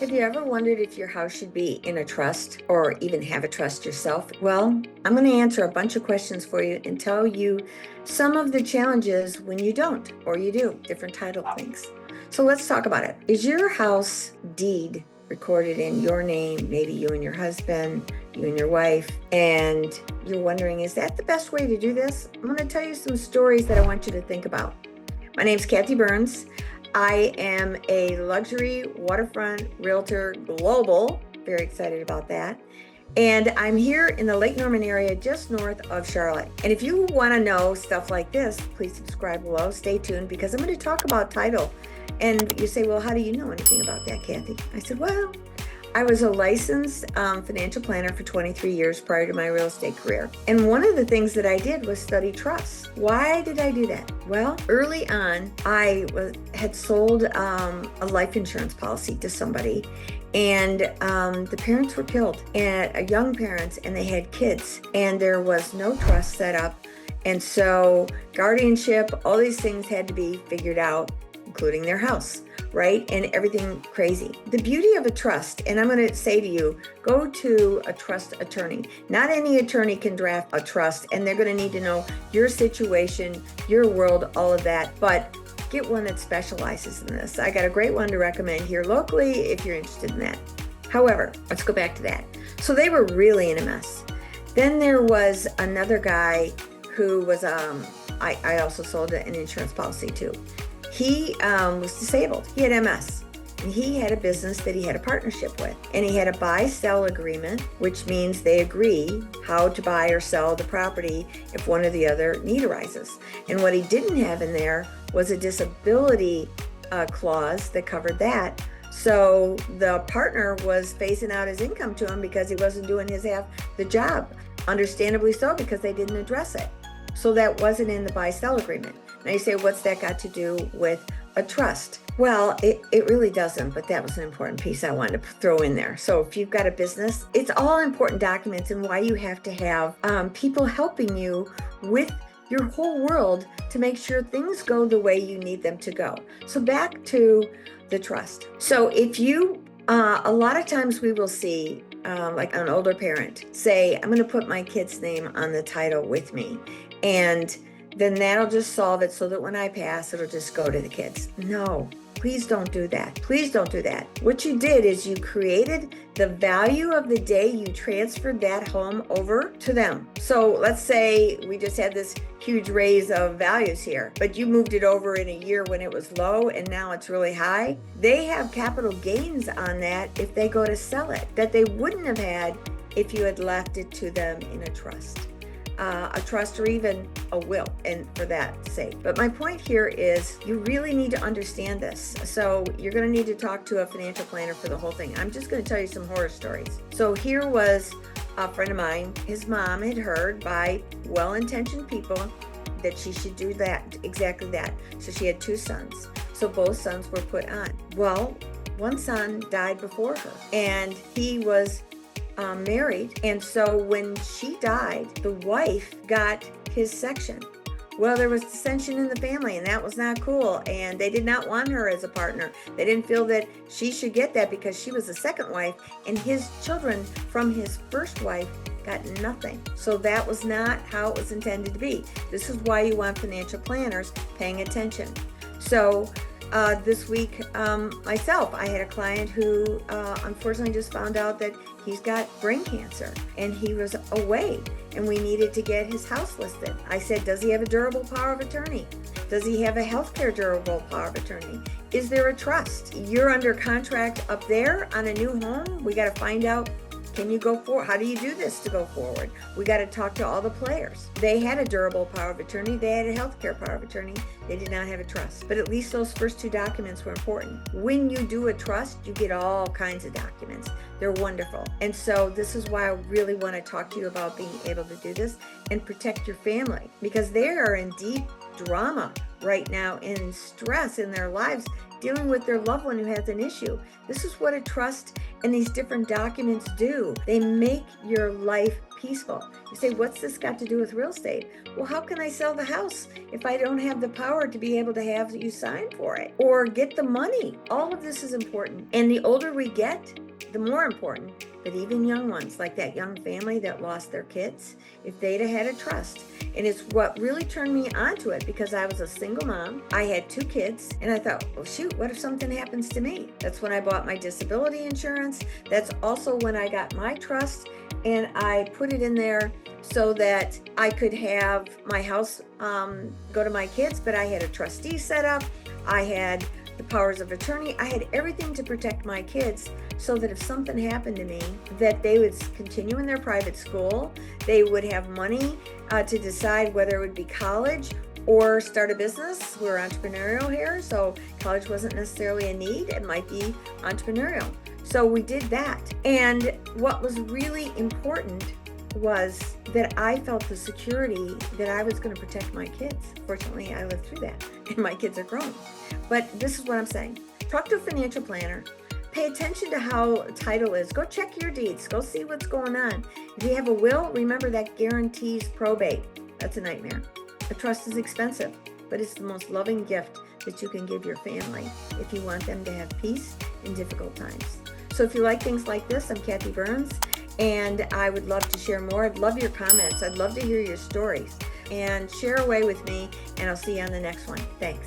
Have you ever wondered if your house should be in a trust or even have a trust yourself? Well, I'm going to answer a bunch of questions for you and tell you some of the challenges when you don't or you do, different title things. So let's talk about it. Is your house deed recorded in your name, maybe you and your husband, you and your wife, and you're wondering, is that the best way to do this? I'm going to tell you some stories that I want you to think about. My name's Kathy Byrnes. I am a luxury waterfront realtor global. Very excited about that. And I'm here in the Lake Norman area, just north of Charlotte. And if you want to know stuff like this, please subscribe below. Stay tuned because I'm going to talk about title. And you say, well, how do you know anything about that, Kathy? I said, well, I was a licensed financial planner for 23 years prior to my real estate career. And one of the things that I did was study trusts. Why did I do that? Well, early on, had sold a life insurance policy to somebody, and the parents were killed, and young parents, and they had kids, and there was no trust set up. And so guardianship, all these things had to be figured out, including their house, right? And everything crazy. The beauty of a trust, and I'm going to say to you, go to a trust attorney. Not any attorney can draft a trust, and they're going to need to know your situation, your world, all of that. But get one that specializes in this. I got a great one to recommend here locally if you're interested in that. However, let's go back to that. So they were really in a mess. Then there was another guy who was, I also sold an insurance policy too. He was disabled. He had MS. And he had a business that he had a partnership with. And he had a buy-sell agreement, which means they agree how to buy or sell the property if one or the other need arises. And what he didn't have in there was a disability clause that covered that. So the partner was phasing out his income to him because he wasn't doing his half the job. Understandably so, because they didn't address it. So that wasn't in the buy-sell agreement. Now you say, what's that got to do with a trust? Well, it really doesn't, but that was an important piece I wanted to throw in there. So if you've got a business, it's all important documents and why you have to have people helping you with your whole world to make sure things go the way you need them to go. So back to the trust. So if you, a lot of times we will see like an older parent say, I'm going to put my kid's name on the title with me. And then that'll just solve it so that when I pass, it'll just go to the kids. No, please don't do that. Please don't do that. What you did is you created the value of the day you transferred that home over to them. So let's say we just had this huge raise of values here, but you moved it over in a year when it was low and now it's really high. They have capital gains on that if they go to sell it that they wouldn't have had if you had left it to them in a trust. A trust or even a will, and for that sake. But my point here is you really need to understand this. So you're going to need to talk to a financial planner for the whole thing. I'm just going to tell you some horror stories. So here was a friend of mine. His mom had heard by well-intentioned people that she should do that, exactly that. So she had two sons. So both sons were put on. Well, one son died before her, and he was married, and so when she died, the wife got his section. Well, there was dissension in the family, and that was not cool, and they did not want her as a partner. They didn't feel that she should get that because she was the second wife, and his children from his first wife got nothing. So that was not how it was intended to be. This is why you want financial planners paying attention. So this week, myself, I had a client who unfortunately just found out that he's got brain cancer and he was away and we needed to get his house listed. I said, does he have a durable power of attorney? Does he have a healthcare durable power of attorney? Is there a trust? You're under contract up there on a new home. We got to find out, can you go forward? How do you do this to go forward? We got to talk to all the players. They had a durable power of attorney. They had a healthcare power of attorney. They did not have a trust. But at least those first two documents were important. When you do a trust, you get all kinds of documents. They're wonderful. And so this is why I really want to talk to you about being able to do this and protect your family, because they are in deep drama right now, in stress in their lives, dealing with their loved one who has an issue. This is what a trust and these different documents do. They make your life peaceful. You say, what's this got to do with real estate? Well, how can I sell the house if I don't have the power to be able to have you sign for it or get the money? All of this is important. And the older we get, the more important. But even young ones, like that young family that lost their kids, if they'd have had a trust. And it's what really turned me onto it, because I was a single mom. I had 2 kids, and I thought, well, shoot, what if something happens to me? That's when I bought my disability insurance. That's also when I got my trust, and I put it in there so that I could have my house go to my kids, but I had a trustee set up. I had the powers of attorney. I had everything to protect my kids, so that if something happened to me, that they would continue in their private school. They would have money to decide whether it would be college or start a business. We're entrepreneurial here, so college wasn't necessarily a need. It might be entrepreneurial. So we did that. And what was really important was that I felt the security that I was going to protect my kids. Fortunately, I lived through that, and my kids are grown. But this is what I'm saying. Talk to a financial planner. Pay attention to how title is. Go check your deeds. Go see what's going on. If you have a will, remember that guarantees probate. That's a nightmare. A trust is expensive, but it's the most loving gift that you can give your family if you want them to have peace in difficult times. So if you like things like this, I'm Kathy Byrnes, and I would love to share more. I'd love your comments. I'd love to hear your stories. And share away with me, and I'll see you on the next one. Thanks.